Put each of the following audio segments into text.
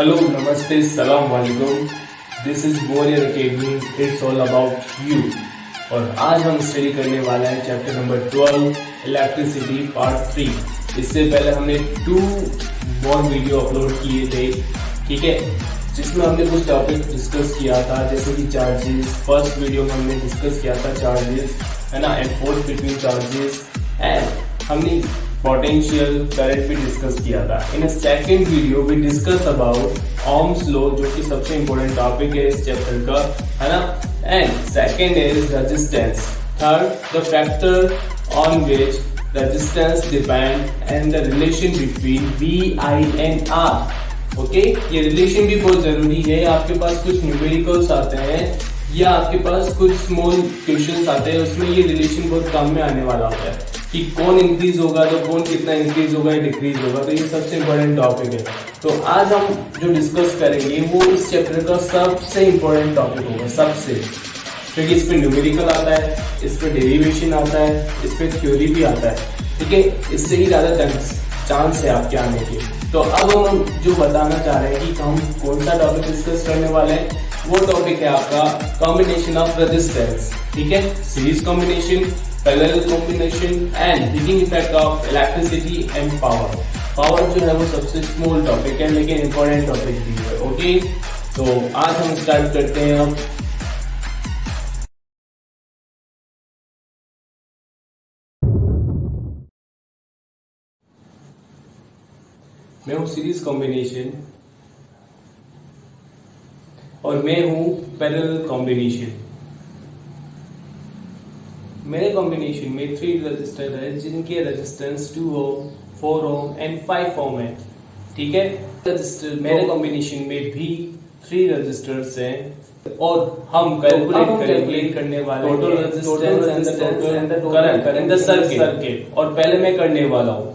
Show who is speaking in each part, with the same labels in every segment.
Speaker 1: Hello नमस्ते सलाम वालेकुम। This is warrior academy, it's all about you. और आज हम स्टडी करने वाला है चैप्टर नंबर 12 इलेक्ट्रिसिटी पार्ट 3। इससे पहले हमने 2 more वीडियो अपलोड किए थे, ठीक है, जिसमें हमने कुछ टॉपिक डिस्कस किया था, जैसे कि चार्जेस। फर्स्ट वीडियो में हमने डिस्कस किया था चार्जेस, है ना, and force between charges, and हमने पोटेंशियल करंट भी डिस्कस किया था। In second video we discuss about Ohm's law, जो कि सबसे इंपॉर्टेंट टॉपिक है इस चैप्टर का, है ना। And second is resistance, third the factor on which resistance depend and the relation between V I and R. Okay, ये relation भी बहुत जरूरी है। आपके पास कुछ न्यूमेरिकल्स आते हैं या आपके पास कुछ स्मॉल क्वेश्चंस आते हैं, उसमें ये रिलेशन बहुत काम में आने वाला होता है कि कौन इंक्रीज होगा तो कौन कितना इंक्रीज होगा या डिक्रीज होगा। तो ये सबसे इंपॉर्टेंट टॉपिक है। तो आज हम जो डिस्कस करेंगे वो इस चैप्टर का सबसे इंपॉर्टेंट टॉपिक होगा, सबसे, क्योंकि इस पे न्यूमेरिकल आता है, इस पे डेरिवेशन आता है, इस पे थ्योरी भी आता है, ठीक है। इससे ही ज्यादा चांस है आपके आने के। तो अब हम जो बताना चाह रहे हैं कि हम कौन सा टॉपिक डिस्कस करने वाले हैं, वो टॉपिक है आपका कॉम्बिनेशन ऑफ रेजिस्टेंस, ठीक है, series combination, parallel combination and heating effect of electricity and power. Power जो है वो सबसे स्मॉल टॉपिक है लेकिन इंपॉर्टेंट टॉपिक भी है। ओके, तो आज हम स्टार्ट करते हैं। अब मैं हूं सीरीज कॉम्बिनेशन और मैं हूं पैरेलल कॉम्बिनेशन। मेरे कॉम्बिनेशन में 3 रजिस्टर है जिनके रेजिस्टेंस 2 ओम, 4 ओम एंड 5 ओम है, ठीक है। रजिस्टर मेरे कॉम्बिनेशन में भी 3 रजिस्टर्स हैं और हम कैलकुलेट करने वाले total resistance and the current in the circuit. और पहले मैं करने वाला हूं,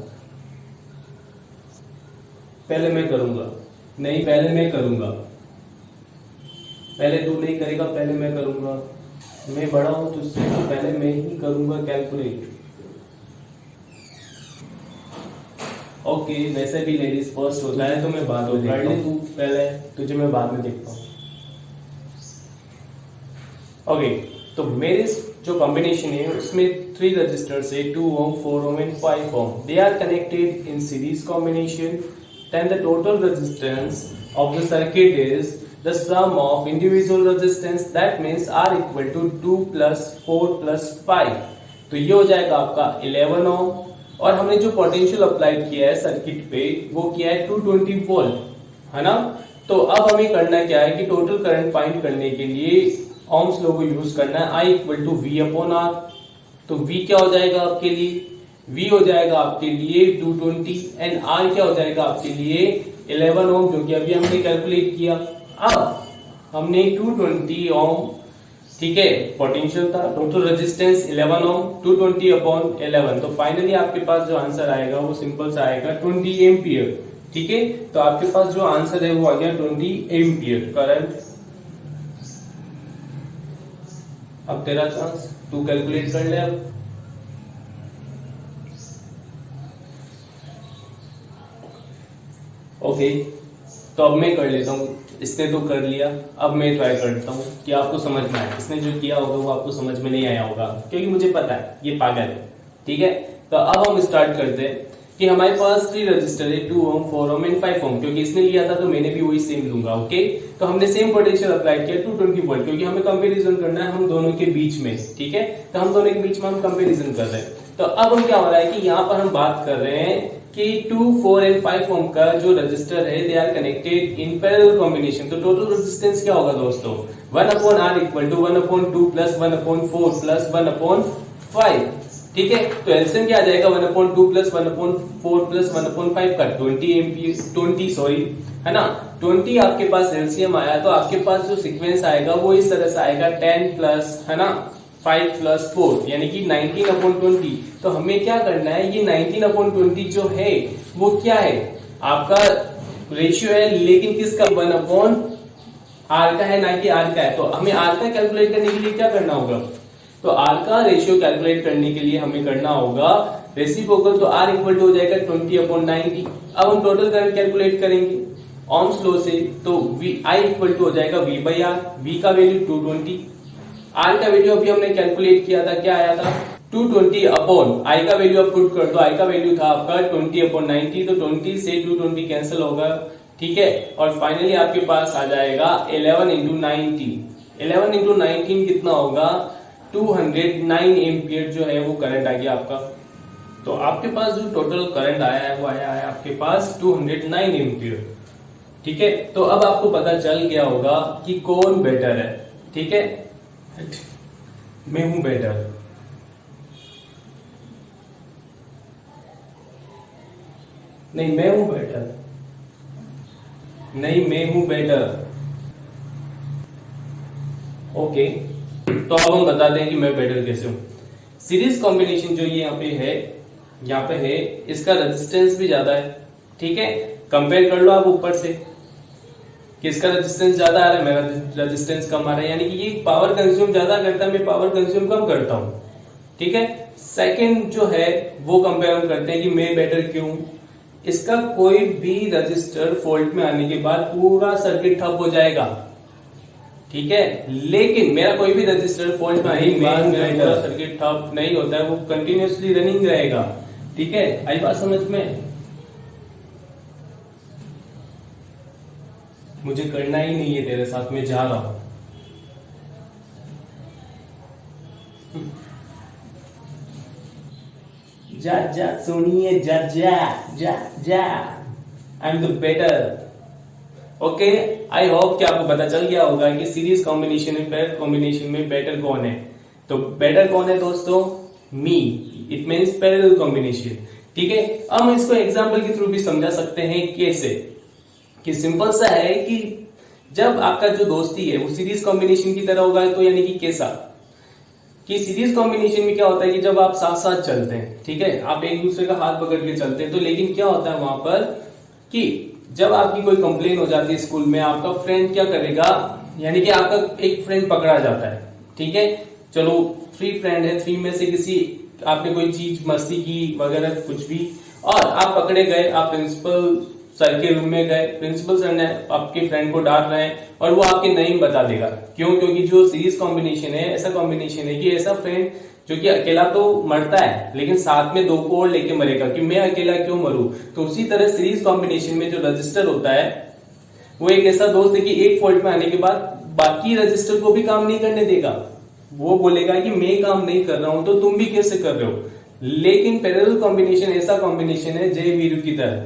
Speaker 1: पहले मैं करूंगा, पहले तू नहीं करेगा, पहले मैं करूंगा। मैं बड़ा हूं तो उससे पहले मैं ही करूंगा कैलकुलेट। ओके, वैसे भी लेडीज फर्स्ट होता है तो मैं बाद में कर ले, तू पहले, तुझे मैं बाद में देखता हूँ। ओके, तो मेरे जो कॉम्बिनेशन है उसमें 3 रजिस्टर्स है, 2 ohm, 4 ohm and 5 ohm. They are connected in series combination. Then the total resistance of the circuit is the sum of individual resistance, that means R equal to 2 plus 4 plus 5। तो ये हो जाएगा आपका 11 ओम। और हमने जो potential applied किया है सर्किट पे वो किया है 220 वोल्ट, है ना। तो अब हमें करना क्या है कि टोटल करंट फाइंड करने के लिए ओम्स लॉ को यूज करना है, I equal to V upon R। तो V क्या हो जाएगा आपके लिए, V हो जाएगा आपके लिए 220 एंड R क्या हो जाएगा आपके लिए 11 ओम, जो कि अभी हमने कैलकुलेट किया। अब हमने 220 ओम, ठीक है, पोटेंशियल था, टोटल रेजिस्टेंस 11 ओम, 220 अपॉन 11। तो फाइनली आपके पास जो आंसर आएगा वो सिंपल सा आएगा 20 एम्पियर, ठीक है। तो आपके पास जो आंसर है वो आ गया 20 एम्पियर करंट। अब तेरा चांस, तू कैलकुलेट कर ले। अब ओके, तो अब मैं कर लेता हूँ। इसने तो कर लिया, अब मैं ट्राई करता हूँ कि आपको समझ में आए। इसने जो किया होगा वो आपको समझ में नहीं आया होगा, क्योंकि मुझे पता है ये पागल है, ठीक है। तो अब हम स्टार्ट करते हैं कि हमारे पास 3 रजिस्टर है, 2 ओम, 4 ओम एंड 5 ओम। क्योंकि इसने लिया था तो मैंने भी वही सेम लूंगा। ओके, तो हमने सेम पोटेंशियल अप्लाई किया 220 वोल्ट, क्योंकि हमें कंपेरिजन करना है हम दोनों के बीच में, ठीक है। तो हम दोनों के बीच में हम कंपेरिजन कर रहे हैं। तो अब हम क्या हो रहा है कि यहाँ पर हम बात कर रहे हैं कि 2, 4 एंड 5 ओम का जो रजिस्टर है they are connected in parallel combination. तो टोटल रेजिस्टेंस क्या होगा दोस्तों, 1 upon R equal to 1 upon 2 plus 1 upon 4 plus 1 upon 5, ठीक है। तो एलसीएम क्या आ जाएगा 1 upon 2 plus 1 upon 4 plus 1 upon 5 का 20 है ना। 20 आपके पास एलसीएम आया तो आपके पास जो सीक्वेंस आएगा वो इस तरह से आएगा 10 प्लस, है ना, 5 प्लस 4 यानी कि 19 अपॉन 20। तो हमें क्या करना है, ये 19 अपॉन 20 जो है वो क्या है, आपका रेशियो है, लेकिन किसका, 1 अपॉन R का है, ना कि R का है। तो हमें R का कैलकुलेट करने के लिए क्या करना होगा, तो R का रेशियो कैलकुलेट करने के लिए हमें करना होगा रेसिप्रोकल। तो R इक्वल टू हो जाएगा 20 अपॉन 90। अब हम टोटल करंट कैलकुलेट करेंगे। ओम्स लॉ से, तो वी आई इक्वल टू हो जाएगा V बाई आर। V का वैल्यू 220, R का वैल्यू अभी हमने कैलकुलेट किया था, क्या आया था 220 अपॉन I का वैल्यू आप पुट कर दो, I का वैल्यू था आपका 20 अपॉन 90, तो 20 से 220 कैंसिल होगा, ठीक है। और फाइनली आपके पास आ जाएगा 11 इंटू 19। 11 इंटू 19 कितना होगा 209 एम्पियर जो है वो करंट आ गया आपका। तो आपके पास जो टोटल करंट आया है वो आया है आपके पास 209 एम्पियर, ठीक है। तो अब आपको पता चल गया होगा कि कौन बेटर है, ठीक है। मैं हूं बेटर, नहीं मैं हूं बेटर, नहीं मैं हूं बेटर, ओके। तो अब हम बताते हैं कि मैं बेटर कैसे हूं। सीरीज कॉम्बिनेशन जो ये यहाँ पे है, इसका रेजिस्टेंस भी ज्यादा है, ठीक है। कंपेयर कर लो आप ऊपर से, किसका रेजिस्टेंस ज्यादा आ रहा है, मेरा रेजिस्टेंस कम आ रहा है, यानी कि ये पावर कंज्यूम ज्यादा करता है, मैं पावर कंज्यूम कम करता हूं, ठीक है। सेकंड जो है वो कंपेयर हम करते हैं कि मैं बेटर क्यों। इसका कोई भी रजिस्टर फॉल्ट में आने के बाद पूरा सर्किट ठप हो जाएगा, ठीक है। लेकिन मेरा कोई भी रजिस्टर फॉल्ट में आने के बाद मेरा सर्किट ठप नहीं होता है, वो कंटिन्यूअसली रनिंग रहेगा, ठीक है। आई बात समझ में? मुझे करना ही नहीं है तेरे साथ, मैं जा रहा हूं। जा जा सुनिए, जा जा जा जा, I am the better. Okay, I hope कि आपको पता चल गया होगा कि सीरीज कॉम्बिनेशन में पैरेलल कॉम्बिनेशन में बेटर कौन है। तो बेटर कौन है दोस्तों? मी, इट मीन्स पैरेलल कॉम्बिनेशन, ठीक है। अब हम इसको एग्जाम्पल के थ्रू भी समझा सकते हैं। कैसे? कि सिंपल सा है कि जब आपका जो दोस्ती है वो सीरीज कॉम्बिनेशन की तरह होगा, तो यानी कि कैसा कि सीरीज कॉम्बिनेशन में क्या होता है कि जब आप साथ साथ चलते हैं, ठीक है, आप एक दूसरे का हाथ पकड़ के चलते हैं, तो लेकिन क्या होता है वहां पर कि जब आपकी कोई कंप्लेन हो जाती है स्कूल में, आपका फ्रेंड क्या करेगा, यानी कि आपका एक फ्रेंड पकड़ा जाता है, ठीक है। चलो 3 फ्रेंड है, 3 में से किसी आपने कोई चीज मस्ती की वगैरह कुछ भी, और आप पकड़े गए, आप प्रिंसिपल सर के रूम में गए, प्रिंसिपल सर ने आपके फ्रेंड को डांट रहे हैं और वो आपके नेम बता देगा। क्यों? क्योंकि जो सीरीज कॉम्बिनेशन है, ऐसा कॉम्बिनेशन है कि ऐसा फ्रेंड जो कि अकेला तो मरता है लेकिन साथ में 2 को और लेके मरेगा, कि मैं अकेला क्यों मरूं। तो उसी तरह सीरीज कॉम्बिनेशन में जो रजिस्टर होता है वो एक ऐसा दोस्त है कि एक फॉल्ट में आने के बाद बाकी रजिस्टर को भी काम नहीं करने देगा, वो बोलेगा कि मैं काम नहीं कर रहा हूं तो तुम भी कैसे कर रहे हो। लेकिन पैरेलल कॉम्बिनेशन ऐसा कॉम्बिनेशन है जय वीरू की तरह,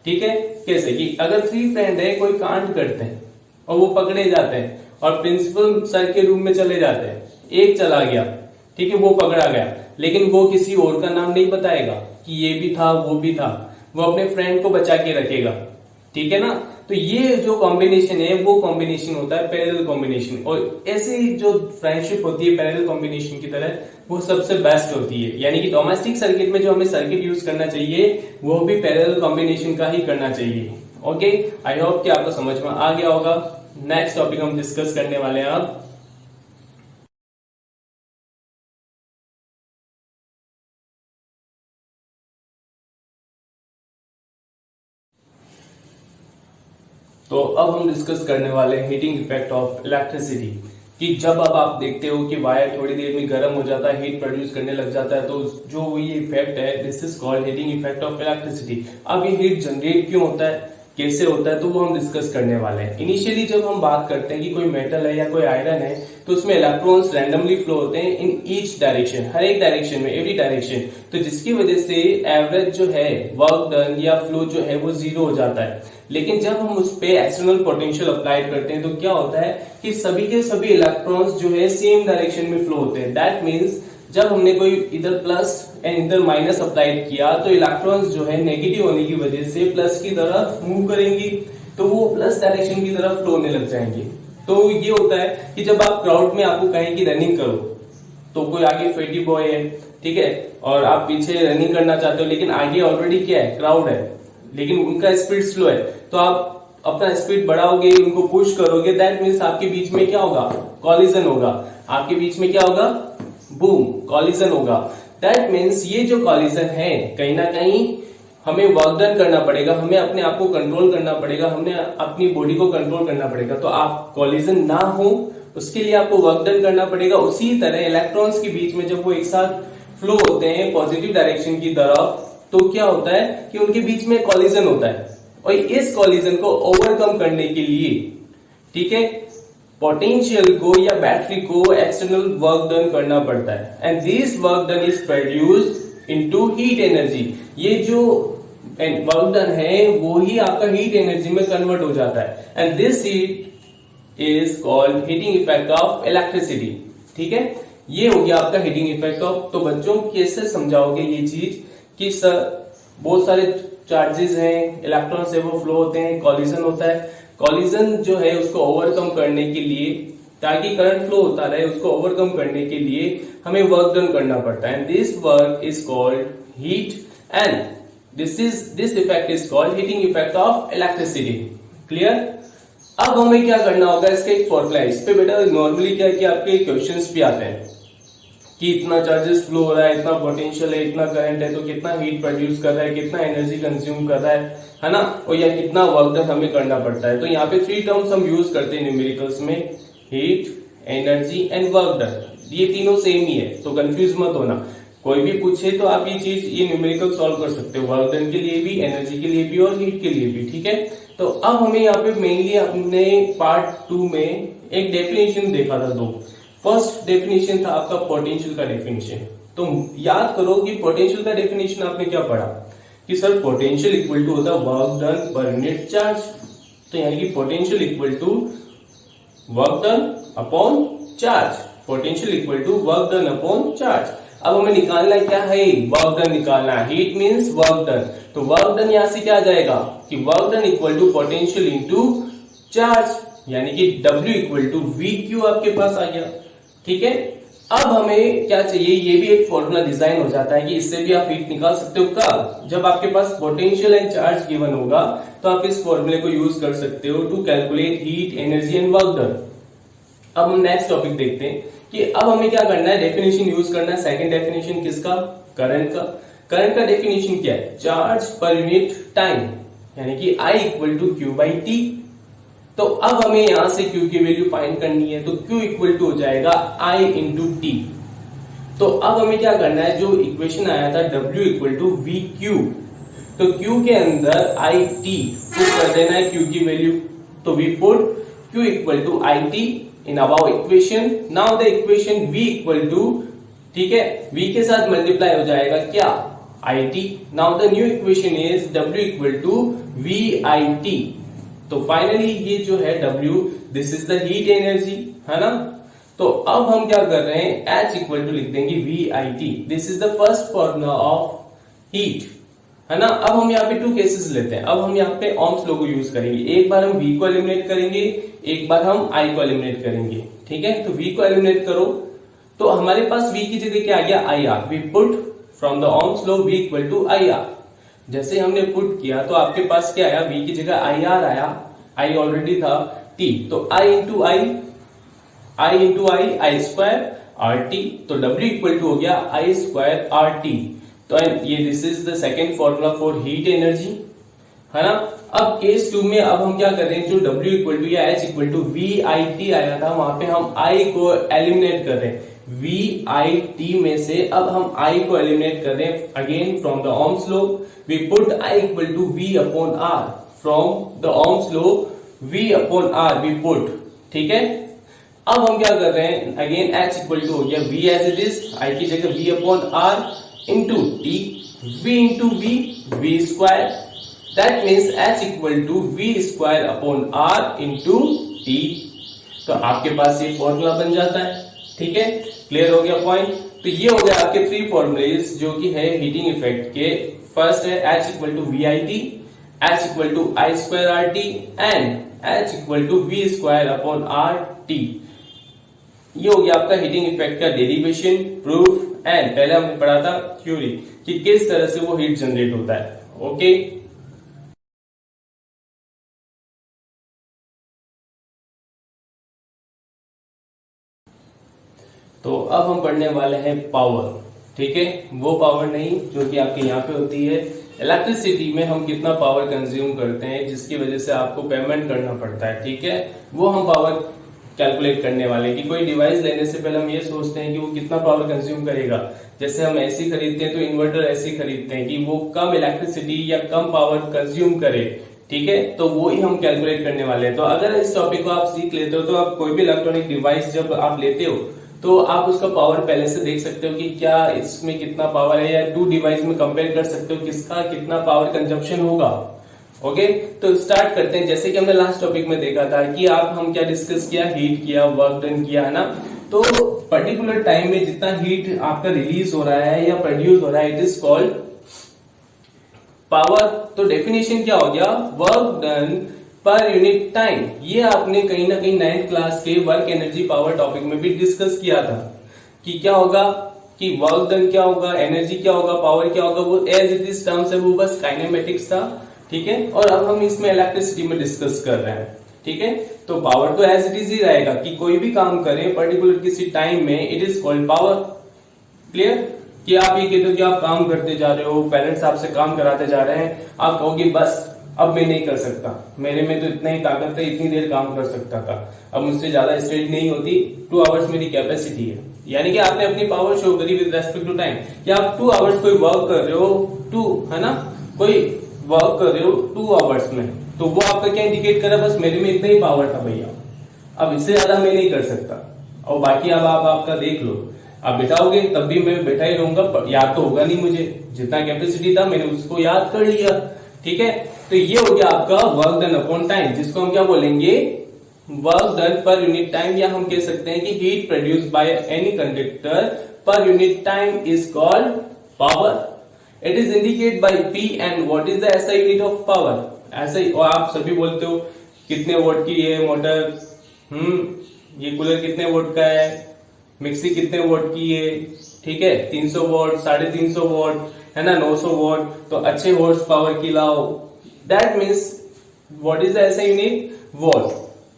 Speaker 1: ठीक है। कैसे कि अगर 3 फ्रेंड है, कोई कांड करते हैं और वो पकड़े जाते हैं और प्रिंसिपल सर के रूम में चले जाते हैं, एक चला गया, ठीक है, वो पकड़ा गया, लेकिन वो किसी और का नाम नहीं बताएगा कि ये भी था वो भी था, वो अपने फ्रेंड को बचा के रखेगा, ठीक है ना। तो ये जो कॉम्बिनेशन है वो कॉम्बिनेशन होता है पैरेलल कॉम्बिनेशन, और ऐसे जो फ्रेंडशिप होती है पैरेलल कॉम्बिनेशन की तरह वो सबसे बेस्ट होती है। यानी कि डोमेस्टिक सर्किट में जो हमें सर्किट यूज करना चाहिए वो भी पैरेलल कॉम्बिनेशन का ही करना चाहिए। ओके, आई होप कि आपको समझ में आ गया होगा। नेक्स्ट टॉपिक हम डिस्कस करने वाले हैं अब। तो अब हम डिस्कस करने वाले हैं हीटिंग इफेक्ट ऑफ इलेक्ट्रिसिटी, कि जब अब आप देखते हो कि वायर थोड़ी देर में गर्म हो जाता है, हीट प्रोड्यूस करने लग जाता है, तो जो ये इफेक्ट है this is called heating effect of electricity. अब ये हीट जनरेट क्यों होता है, कैसे होता है, तो वो हम डिस्कस करने वाले हैं। इनिशियली जब हम बात करते हैं कि कोई मेटल है या कोई आयरन है, तो उसमें इलेक्ट्रॉन्स रैंडमली फ्लो होते हैं इन ईच डायरेक्शन, हर एक डायरेक्शन में, एवरी डायरेक्शन। तो जिसकी वजह से एवरेज जो है वर्क डन या फ्लो जो है वो 0 हो जाता है। लेकिन जब हम उस पे एक्सटर्नल पोटेंशियल अप्लाई करते हैं तो क्या होता है कि सभी के सभी इलेक्ट्रॉन्स जो है सेम डायरेक्शन में फ्लो होते हैं। दैट मीन्स जब हमने कोई इधर प्लस एंड इधर माइनस अप्लाई किया तो इलेक्ट्रॉन्स जो है नेगेटिव होने की वजह से प्लस की तरफ मूव करेंगी, तो वो प्लस डायरेक्शन की तरफ फ्लो होने लग जाएंगे। तो ये होता है कि जब आप क्राउड में आपको कहें कि रनिंग करो, तो कोई आगे फेटी बॉय है, ठीक है, और आप पीछे रनिंग करना चाहते हो, लेकिन आगे ऑलरेडी क्या है, क्राउड है, लेकिन उनका स्पीड स्लो है, तो आप अपना स्पीड बढ़ाओगे, उनको पुश करोगे, दैट मीन्स आपके बीच में क्या होगा, कॉलिजन होगा। आपके बीच में क्या होगा, बूम, कॉलिजन होगा। दैट मीन्स ये जो कॉलिजन है कहीं ना कहीं हमें वर्क डन करना पड़ेगा, हमें अपने आप को कंट्रोल करना पड़ेगा, हमें अपनी बॉडी को कंट्रोल करना पड़ेगा। तो आप कॉलिजन ना हो उसके लिए आपको वर्क डन करना पड़ेगा। उसी तरह इलेक्ट्रॉन्स के बीच में जब वो एक साथ फ्लो होते हैं पॉजिटिव डायरेक्शन की तरफ, तो क्या होता है कि उनके बीच में कॉलिजन होता है, और इस कॉलिजन को ओवरकम करने के लिए, ठीक है, पोटेंशियल को या बैटरी को एक्सटर्नल वर्क डन करना पड़ता है। And this work done is produced into heat energy. ये जो वर्क डन है वो ही आपका हीट एनर्जी में कन्वर्ट हो जाता है। And this heat is called heating effect of electricity. ठीक है, ये हो गया आपका हीटिंग इफेक्ट ऑफ। तो बच्चों कैसे समझाओगे ये चीज कि सर बहुत सारे चार्जेस हैं, इलेक्ट्रॉन्स है वो फ्लो होते हैं, कॉलिजन होता है। कॉलिजन जो है उसको ओवरकम करने के लिए, ताकि करंट फ्लो होता रहे, उसको ओवरकम करने के लिए हमें वर्क डन करना पड़ता है। This work is called heat and this effect is called heating effect of electricity. Clear? अब हमें क्या करना होगा, इसका एक फॉर्मूला है। इस पे बेटा नॉर्मली क्या है कि आपके क्वेश्चंस भी आते हैं कि इतना चार्जेस फ्लो हो रहा है, इतना पोटेंशियल है, इतना करंट है, तो कितना हीट प्रोड्यूस कर रहा है, कितना एनर्जी कंज्यूम कर रहा है ना, और या कितना वर्क डन हमें करना पड़ता है। तो यहाँ पे 3 टर्म्स हम यूज करते हैं न्यूमेरिकल्स में, heat, energy and work done. ये तीनों सेम ही है, तो कंफ्यूज मत होना। कोई भी पूछे तो आप ये न्यूमेरिकल सॉल्व कर सकते हो, वर्क डन के लिए भी, एनर्जी के लिए भी और हीट के लिए भी। ठीक है, तो अब हमें यहाँ पे मेनली अपने पार्ट 2 में एक डेफिनेशन देखा था 2। फर्स्ट डेफिनेशन था आपका पोटेंशियल का डेफिनेशन। तो याद करो कि पोटेंशियल का डेफिनेशन आपने क्या पढ़ा कि सर पोटेंशियल इक्वल टू होता है work done per unit charge. तो यानी कि potential equal to work done upon charge, potential equal to work done upon charge. अब हमें निकालना क्या है, वर्क डन निकालना है। हीट मींस वर्क डन, तो वर्क डन यहां से क्या आ जाएगा कि work done equal to potential into charge, यानी कि W इक्वल टू VQ आपके पास आ गया। ठीक है, अब हमें क्या चाहिए, ये भी एक फॉर्मूला डिजाइन हो जाता है कि इससे भी आप हीट निकाल सकते हो। कब? जब आपके पास पोटेंशियल एंड चार्ज गिवन होगा तो आप इस फॉर्मूले को यूज कर सकते हो to calculate heat, energy and work done. अब हम नेक्स्ट टॉपिक देखते हैं कि अब हमें क्या करना है, डेफिनेशन यूज करना है। सेकंड डेफिनेशन किसका? करंट का। करंट का डेफिनेशन क्या है? चार्ज पर यूनिट टाइम, यानी कि I equal to Q by T. तो अब हमें यहां से Q की वैल्यू फाइंड करनी है, तो Q इक्वल टू हो जाएगा I इंटू टी। तो अब हमें क्या करना है, जो इक्वेशन आया था W equal to V Q, तो Q के अंदर I टी पुट कर देना है Q की वैल्यू। तो we put Q equal to I T in about equation. Now the equation V equal to, ठीक है, V के साथ मल्टीप्लाई हो जाएगा क्या? I T. Now the new equation is W equal to V I T. तो finally ये जो है W, this is the heat energy, है ना। तो अब हम क्या कर रहे हैं, H इक्वल टू लिख देंगे V I T. This is the first formula of heat, है ना। अब हम यहाँ पे 2 केसेस लेते हैं। अब हम यहाँ पे ओम्स लॉ को यूज करेंगे। एक बार हम V को एलिमिनेट करेंगे, एक बार हम I को एलिमिनेट करेंगे। ठीक है, तो V को एलिमिनेट करो तो हमारे पास V की जगह क्या आ गया? IR। We put from the Ohm's law V equal to IR। जैसे हमने पुट किया तो आपके पास क्या आया, V की जगह IR आया, I ऑलरेडी था, T, तो I into I square RT। तो W इक्वल टू हो गया I स्क्वायर RT। तो ये this is the second formula for heat energy, है ना। अब केस 2 में अब हम क्या कर रहे हैं, जो W इक्वल टू या H इक्वल टू VIT आया था, वहां पे हम I को एलिमिनेट कर रहे हैं। VIT में से अब हम I को एलिमिनेट कर रहे हैं again from the Ohm's law. We put I equal to V upon R from the Ohm's law, V upon R we put. ठीक है, अब हम क्या कर रहे हैं, अगेन H इक्वल टू हो गया V as it is, I की जगह V upon R into T, V into V square, that means H equal to V square upon R into T. तो आपके पास ये फॉर्मूला बन जाता है। ठीक है, क्लियर हो गया पॉइंट। तो ये हो गया आपके 3 फॉर्मूलेज जो कि है हीटिंग इफेक्ट के। फर्स्ट है H equal to VIT, H equal to I square RT and H equal to V square upon RT। ये हो गया आपका हीटिंग इफेक्ट का डेरिवेशन, प्रूफ एंड पहले हमने पढ़ा था थ्योरी कि किस तरह से वो हीट जनरेट होता है। ओके, तो अब हम पढ़ने वाले हैं पावर। ठीक है, वो पावर नहीं जो कि आपके यहाँ पे होती है, इलेक्ट्रिसिटी में हम कितना पावर कंज्यूम करते हैं जिसकी वजह से आपको पेमेंट करना पड़ता है, ठीक है, वो हम पावर कैलकुलेट करने वाले हैं। कि कोई डिवाइस लेने से पहले हम ये सोचते हैं कि वो कितना पावर कंज्यूम करेगा। जैसे हम एसी खरीदते हैं तो इन्वर्टर ऐसी खरीदते हैं कि वो कम इलेक्ट्रिसिटी या कम पावर कंज्यूम करे, ठीक है, तो वो ही हम कैलकुलेट करने वाले हैं। तो अगर इस टॉपिक को आप सीख लेते हो तो आप कोई भी इलेक्ट्रॉनिक डिवाइस जब आप लेते हो तो आप उसका पावर पहले से देख सकते हो कि क्या इसमें कितना पावर है, या टू डिवाइस में कंपेयर कर सकते हो किसका कितना पावर कंजप्शन होगा। ओके, तो स्टार्ट करते हैं। जैसे कि हमने लास्ट टॉपिक में देखा था कि हम क्या डिस्कस किया, हीट किया, वर्क डन किया, है ना। तो पर्टिकुलर टाइम में जितना हीट आपका रिलीज हो रहा है या प्रोड्यूस हो रहा है, इट इज कॉल्ड पावर। तो डेफिनेशन क्या हो गया, work done per unit time. ये आपने कहीं ना कहीं 9th क्लास के वर्क एनर्जी पावर टॉपिक में भी डिस्कस किया था कि क्या होगा, कि वर्क डन क्या होगा, एनर्जी क्या होगा, पावर क्या होगा। वो एज इट इज टर्म्स है, वो बस काइनेमेटिक्स था, ठीक है। और अब हम इसमें इलेक्ट्रिसिटी में डिस्कस कर रहे हैं, ठीक है। तो पावर तो एज इट इज ही रहेगा कि कोई भी काम करें पर्टिकुलर किसी टाइम में, it is called power. Clear, कि आप ये कहते हो कि आप काम करते जा रहे हो, पेरेंट्स आपसे काम कराते जा रहे हैं, आप कहोगे बस अब मैं नहीं कर सकता, मेरे में तो इतना ही ताकत है, इतनी देर काम कर सकता था, अब मुझसे ज्यादा स्ट्रेट नहीं होती, 2 आवर्स मेरी कैपेसिटी है। यानी कि आपने अपनी पावर शो करी विद रेस्पेक्ट टू टाइम कि आप 2 आवर्स कोई वर्क कर रहे हो, 2 है ना, कोई वर्क कर रहे हो 2 आवर्स में, तो वो आपका क्या इंडिकेट कर रहा है, बस मेरे में इतना ही पावर था भैया, अब इससे ज्यादा मैं नहीं कर सकता। और बाकी अब आप आपका देख लो, आप बिठाओगे तब भी मैं बैठा ही रहूंगा, याद तो होगा नहीं मुझे, जितना कैपेसिटी था मैंने उसको याद कर लिया, ठीक है। तो ये हो गया आपका वर्क डन अपॉन टाइम, जिसको हम क्या बोलेंगे, work done per unit time, या हम कह सकते हैं कि heat produce by any conductor पर unit time is called power. It is indicate bye P and what is the SI unit of power. ऐसे ही, और आप सभी बोलते हो कितने वोल्ट की है मोटर, ये कूलर कितने वोल्ट का है, मिक्सी कितने वोल्ट की है, ठीक है, 300 वोल्ट, 350 वोल्ट, है ना, 900 वोल्ट, तो अच्छे हॉर्स पावर की लाओ। That means what is the SI unit, volt.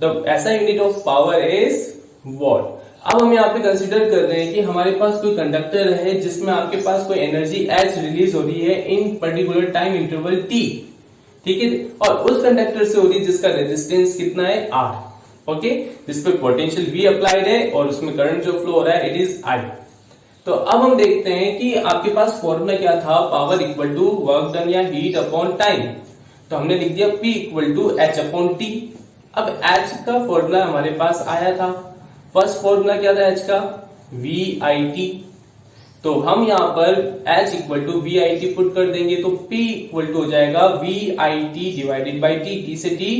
Speaker 1: The SI unit of power is volt. अब हम यहाँ पे कंसिडर कर रहे हैं कि हमारे पास कोई कंडक्टर है जिसमें आपके पास कोई एनर्जी H रिलीज हो रही है इन पर्टिकुलर टाइम इंटरवल T, ठीक है, और उस कंडक्टर से हो रही है जिसका रेजिस्टेंस कितना है, R, ओके, जिसपे पोटेंशियल V अप्लाइड है और उसमें करंट जो फ्लो हो रहा है, इट इज I। तो अब हम देखते हैं कि आपके पास फॉर्मूला क्या था, power equal to work done या हीट अपॉन टाइम। तो हमने लिख दिया P equal to H upon T। अब H का फॉर्मूला हमारे पास आया था, फर्स्ट फॉर्मूला क्या था H का, VIT। तो हम यहाँ पर H equal to VIT put कर देंगे, तो P इक्वल टू हो जाएगा VIT divided by T, T से T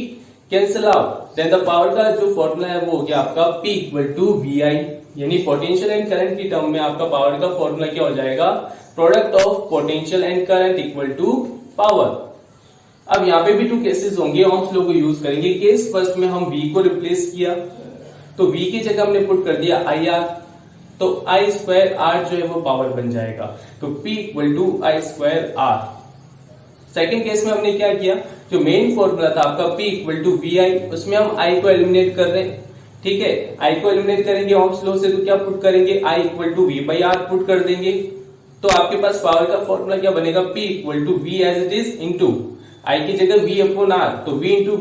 Speaker 1: cancel out, then the power का जो फॉर्मूला है वो हो गया आपका P इक्वल टू VI, यानी पोटेंशियल एंड करंट की टर्म में आपका पावर का फॉर्मूला क्या हो जाएगा, product of potential and current equal to power. अब यहाँ पे भी 2 केसेस होंगे, ओम्स लॉ को यूज करेंगे। केस फर्स्ट में हम V को रिप्लेस किया, तो V की जगह हमने पुट कर दिया IR, तो I स्क्वायर R जो है वो पावर बन जाएगा, तो P equal to I square R। Second case में हमने क्या किया, जो मेन फॉर्मूला था आपका P इक्वल टू VI, उसमें हम I को एलिमिनेट कर रहे हैं, ठीक है, I को एलिमिनेट करेंगे ओम्स लॉ से, तो क्या पुट करेंगे, I equal to V by R put कर देंगे, तो आपके पास पावर का फॉर्मूला क्या बनेगा, P equal to V as it is into I की जगह V अपॉन R, तो V into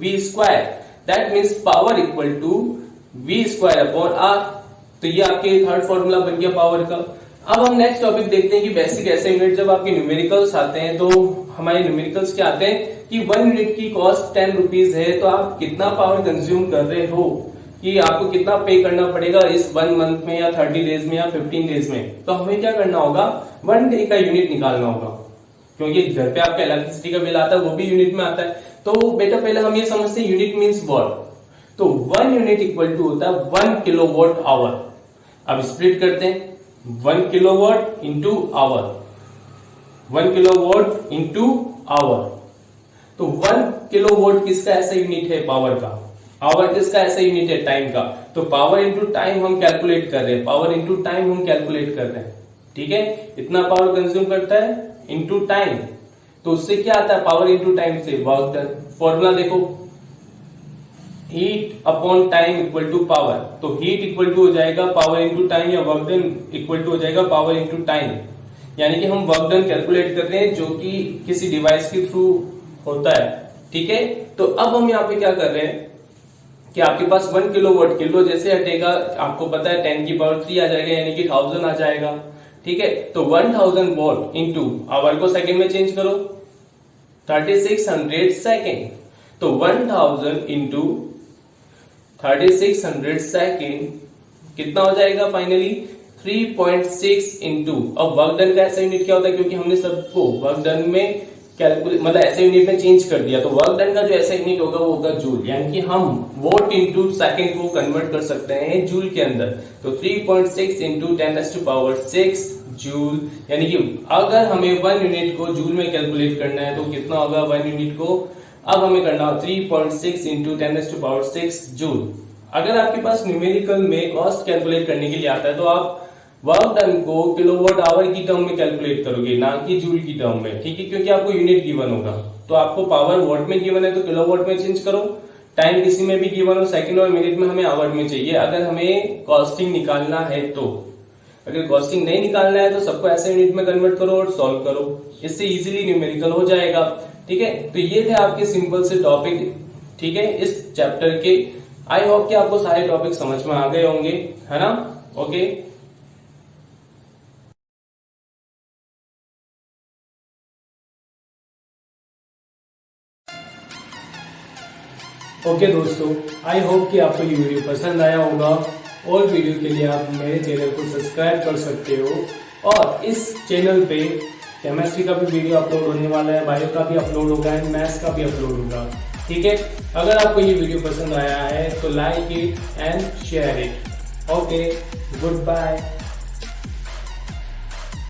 Speaker 1: V square, that means power equal to V square upon R। तो ये आपके थर्ड फॉर्मूला बन गया पावर का। अब हम नेक्स्ट टॉपिक देखते हैं कि बेसिक SI यूनिट जब आपके न्यूमेरिकल्स आते हैं, तो हमारे न्यूमेरिकल्स क्या आते हैं कि 1 यूनिट की कॉस्ट 10 रुपीज है, तो आप कितना पावर कंज्यूम कर रहे हो, कि आपको कितना पे करना पड़ेगा इस 1 मंथ में या 30 डेज में या 15 डेज में। तो हमें क्या करना होगा, 1 डे का यूनिट निकालना होगा, क्योंकि घर पे आपका इलेक्ट्रिसिटी का बिल आता है, वो भी यूनिट में आता है। तो बेटा पहले हम ये समझते हैं यूनिट मींस वॉट, तो 1 यूनिट इक्वल टू होता है 1 किलोवाट आवर। अब स्प्लिट करते हैं, 1 kilowatt into hour, 1 kilowatt into hour, तो 1 किलोवाट किसका ऐसा यूनिट है, पावर का, आवर किसका ऐसा यूनिट है, टाइम का। तो पावर इंटू टाइम हम कैलकुलेट कर रहे हैं, पावर इंटू टाइम हम कैलकुलेट कर रहे हैं, ठीक है, इतना पावर कंज्यूम करता है इंटू टाइम, तो उससे क्या आता है, पावर इंटू टाइम से वर्क डन। फॉर्मूला देखो, heat upon time equal to power, तो हीट इक्वल टू हो जाएगा पावर इंटू टाइम, या वर्क डन इक्वल टू हो जाएगा पावर इंटू टाइम। यानी कि हम वर्क डन कैलकुलेट कर रहे हैं जो कि किसी डिवाइस के थ्रू होता है। ठीक है, तो अब हम यहाँ पे क्या कर रहे हैं कि आपके पास 1 किलोवाट, किलो जैसे हटेगा आपको पता है 10 की पावर 3 आ जाएगा, यानी कि 1000 आ जाएगा। ठीक है, तो 1000 वोल्ट इंटू आवर को सेकंड में चेंज करो 3600 सेकेंड, तो 1000 इंटू 3600 सेकेंड कितना हो जाएगा फाइनली 3.6 इंटू। अब वर्क डन का ऐसा यूनिट क्या होता है, क्योंकि हमने सबको वर्क डन में कैलकुलेट मतलब ऐसे यूनिट में चेंज कर दिया, तो वर्क डन का जो ऐसा यूनिट होगा वो होगा जूल, यानी कि हम वोट इंटू सेकेंड को कन्वर्ट कर सकते हैं जूल के अंदर। तो 3.6 इंटू 10⁻⁶ जूल, यानी कि अगर हमें 1 यूनिट को जूल में कैलकुलेट करना है तो कितना होगा 1 यूनिट को, अब हमें करना होगा 3.6 इंटू 10⁻⁶ जूल। अगर आपके पास न्यूमेरिकल में कॉस्ट कैलकुलेट करने के लिए आता है तो आप वर्क डन को किलोवाट आवर की टर्म में कैलकुलेट करोगे, ना कि जूल की टर्म में। ठीक है, क्योंकि आपको यूनिट गिवन होगा, तो आपको पावर वॉट में गिवन है तो किलोवाट में चेंज करो, टाइम किसी में भी गिवन हो सेकंड और मिनट में, हमें आवर में चाहिए अगर हमें कॉस्टिंग निकालना है तो। अगर कॉस्टिंग नहीं निकालना है तो सबको ऐसे यूनिट में कन्वर्ट करो और सॉल्व करो, इससे इजीली न्यूमेरिकल हो जाएगा। ठीक है, तो ये थे आपके सिंपल से टॉपिक, ठीक है, इस चैप्टर के। आई होप कि आपको सारे टॉपिक समझ में आ गए होंगे, है ना। ओके, ओके दोस्तों, आई होप कि आपको ये वीडियो पसंद आया होगा, और वीडियो के लिए आप मेरे चैनल को सब्सक्राइब कर सकते हो। और इस चैनल पे केमिस्ट्री का भी वीडियो अपलोड होने वाला है, बायो का भी अपलोड होगा एंड मैथ्स का भी अपलोड होगा। ठीक है, अगर आपको ये वीडियो पसंद आया है तो like it and share it. Okay, good bye.